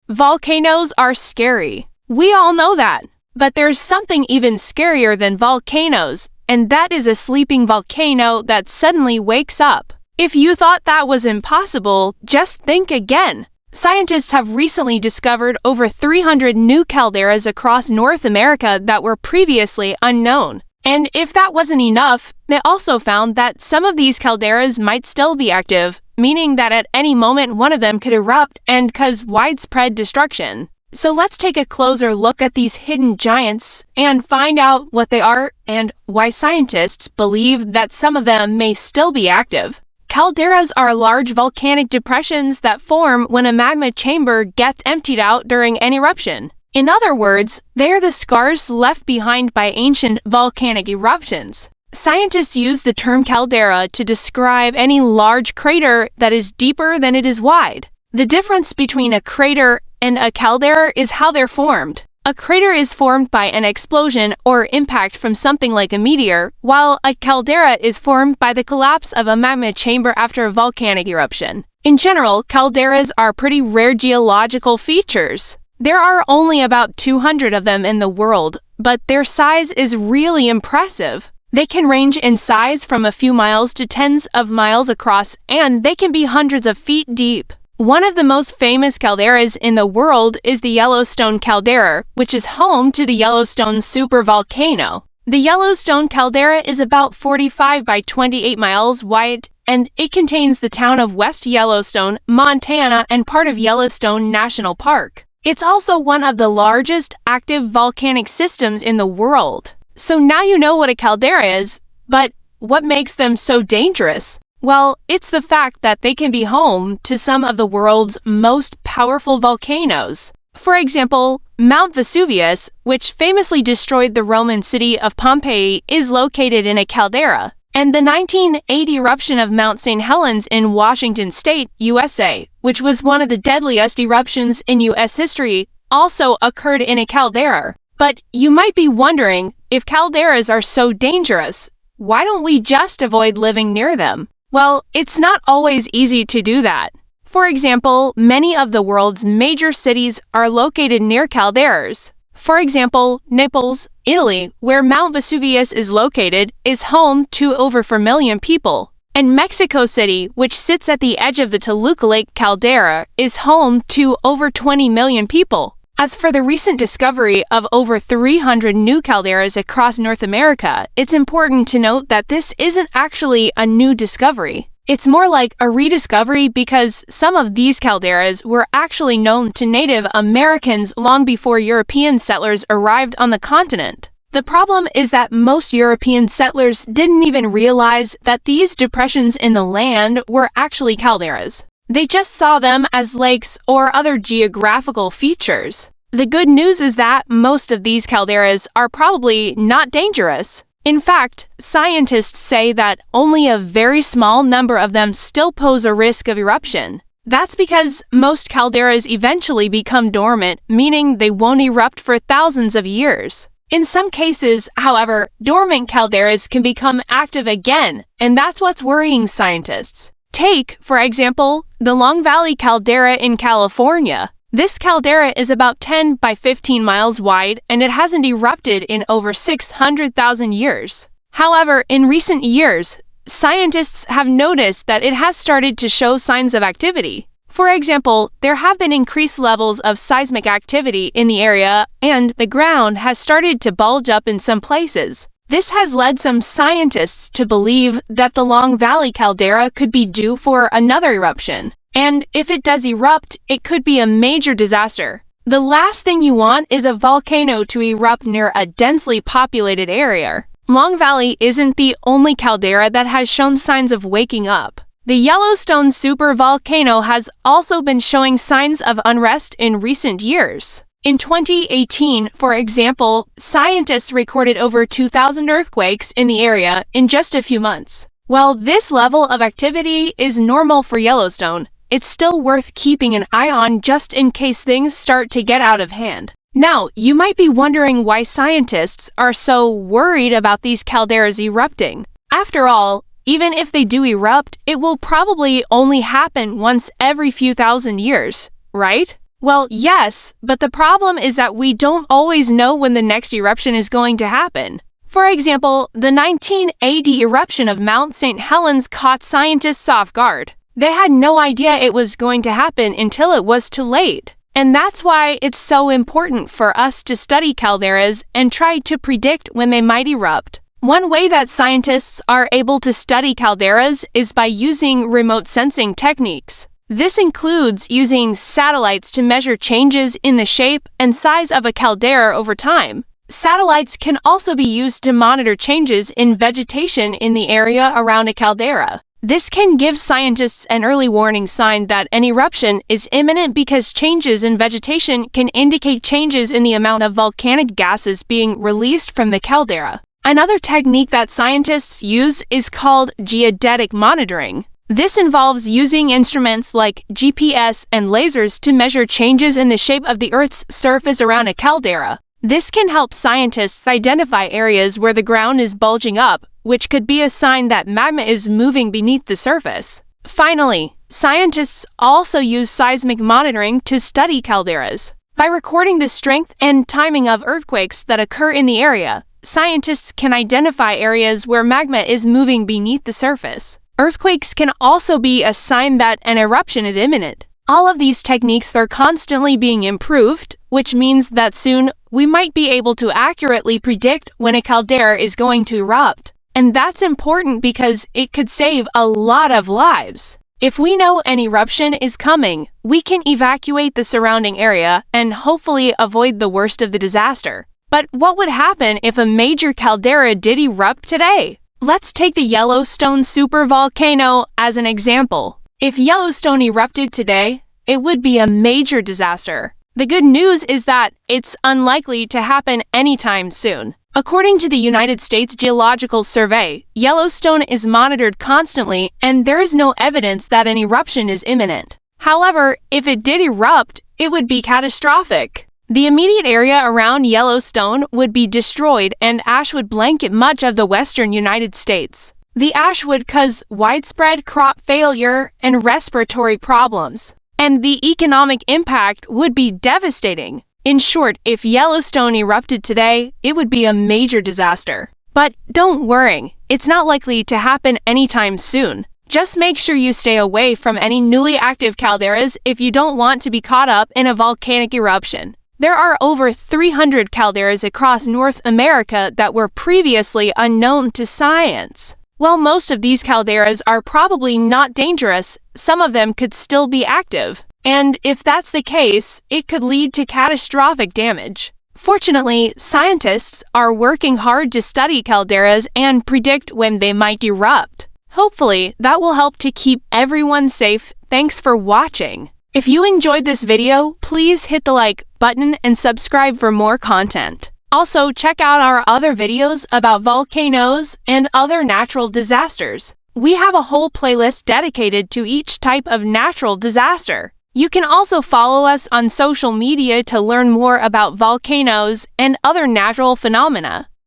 Volcanoes are scary. We all know that. But there's something even scarier than volcanoes, and that is a sleeping volcano that suddenly wakes up. If you thought that was impossible, just think again. Scientists have recently discovered over 300 new calderas across North America that were previously unknown. And if that wasn't enough, they also found that some of these calderas might still be active, meaning that at any moment one of them could erupt and cause widespread destruction. So let's take a closer look at these hidden giants and find out what they are and why scientists believe that some of them may still be active. Calderas are large volcanic depressions that form when a magma chamber gets emptied out during an eruption. In other words, they are the scars left behind by ancient volcanic eruptions. Scientists use the term caldera to describe any large crater that is deeper than it is wide. The difference between a crater and a caldera is how they're formed. A crater is formed by an explosion or impact from something like a meteor, while a caldera is formed by the collapse of a magma chamber after a volcanic eruption. In general, calderas are pretty rare geological features. There are only about 200 of them in the world, but their size is really impressive. They can range in size from a few miles to tens of miles across, and they can be hundreds of feet deep. One of the most famous calderas in the world is the Yellowstone caldera, which is home to the Yellowstone supervolcano. The Yellowstone caldera is about 45 by 28 miles wide, and it contains the town of West Yellowstone, Montana, and part of Yellowstone National Park. It's also one of the largest active volcanic systems in the world. So now you know what a caldera is, but what makes them so dangerous? Well, it's the fact that they can be home to some of the world's most powerful volcanoes. For example, Mount Vesuvius, which famously destroyed the Roman city of Pompeii, is located in a caldera. And the 1980 eruption of Mount St. Helens in Washington State, USA, which was one of the deadliest eruptions in U.S. history, also occurred in a caldera. But you might be wondering, if calderas are so dangerous, why don't we just avoid living near them? Well, it's not always easy to do that. For example, many of the world's major cities are located near calderas. For example, Naples, Italy, where Mount Vesuvius is located, is home to over 4 million people. And Mexico City, which sits at the edge of the Toluca Lake caldera, is home to over 20 million people. As for the recent discovery of over 300 new calderas across North America, it's important to note that this isn't actually a new discovery. It's more like a rediscovery because some of these calderas were actually known to Native Americans long before European settlers arrived on the continent. The problem is that most European settlers didn't even realize that these depressions in the land were actually calderas. They just saw them as lakes or other geographical features. The good news is that most of these calderas are probably not dangerous. In fact, scientists say that only a very small number of them still pose a risk of eruption. That's because most calderas eventually become dormant, meaning they won't erupt for thousands of years. In some cases, however, dormant calderas can become active again, and that's what's worrying scientists. Take, for example, the Long Valley Caldera in California. This caldera is about 10 by 15 miles wide, and it hasn't erupted in over 600,000 years. However, in recent years, scientists have noticed that it has started to show signs of activity. For example, there have been increased levels of seismic activity in the area, and the ground has started to bulge up in some places. This has led some scientists to believe that the Long Valley Caldera could be due for another eruption. And if it does erupt, it could be a major disaster. The last thing you want is a volcano to erupt near a densely populated area. Long Valley isn't the only caldera that has shown signs of waking up. The Yellowstone supervolcano has also been showing signs of unrest in recent years. In 2018, for example, scientists recorded over 2,000 earthquakes in the area in just a few months. While this level of activity is normal for Yellowstone, it's still worth keeping an eye on just in case things start to get out of hand. Now, you might be wondering why scientists are so worried about these calderas erupting. After all, even if they do erupt, it will probably only happen once every few thousand years, right? Well, yes, but the problem is that we don't always know when the next eruption is going to happen. For example, the 1980 eruption of Mount St. Helens caught scientists off guard. They had no idea it was going to happen until it was too late. And that's why it's so important for us to study calderas and try to predict when they might erupt. One way that scientists are able to study calderas is by using remote sensing techniques. This includes using satellites to measure changes in the shape and size of a caldera over time. Satellites can also be used to monitor changes in vegetation in the area around a caldera. This can give scientists an early warning sign that an eruption is imminent because changes in vegetation can indicate changes in the amount of volcanic gases being released from the caldera. Another technique that scientists use is called geodetic monitoring. This involves using instruments like GPS and lasers to measure changes in the shape of the Earth's surface around a caldera. This can help scientists identify areas where the ground is bulging up, which could be a sign that magma is moving beneath the surface. Finally, scientists also use seismic monitoring to study calderas. By recording the strength and timing of earthquakes that occur in the area, scientists can identify areas where magma is moving beneath the surface. Earthquakes can also be a sign that an eruption is imminent. All of these techniques are constantly being improved, which means that soon we might be able to accurately predict when a caldera is going to erupt. And that's important because it could save a lot of lives. If we know an eruption is coming, we can evacuate the surrounding area and hopefully avoid the worst of the disaster. But what would happen if a major caldera did erupt today? Let's take the Yellowstone supervolcano as an example. If Yellowstone erupted today, it would be a major disaster. The good news is that it's unlikely to happen anytime soon. According to the United States Geological Survey, Yellowstone is monitored constantly and there is no evidence that an eruption is imminent. However, if it did erupt, it would be catastrophic. The immediate area around Yellowstone would be destroyed and ash would blanket much of the western United States. The ash would cause widespread crop failure and respiratory problems, and the economic impact would be devastating. In short, if Yellowstone erupted today, it would be a major disaster. But don't worry, it's not likely to happen anytime soon. Just make sure you stay away from any newly active calderas if you don't want to be caught up in a volcanic eruption. There are over 300 calderas across North America that were previously unknown to science. While most of these calderas are probably not dangerous, some of them could still be active. And if that's the case, it could lead to catastrophic damage. Fortunately, scientists are working hard to study calderas and predict when they might erupt. Hopefully, that will help to keep everyone safe. Thanks for watching. If you enjoyed this video, please hit the like button and subscribe for more content. Also, check out our other videos about volcanoes and other natural disasters. We have a whole playlist dedicated to each type of natural disaster. You can also follow us on social media to learn more about volcanoes and other natural phenomena.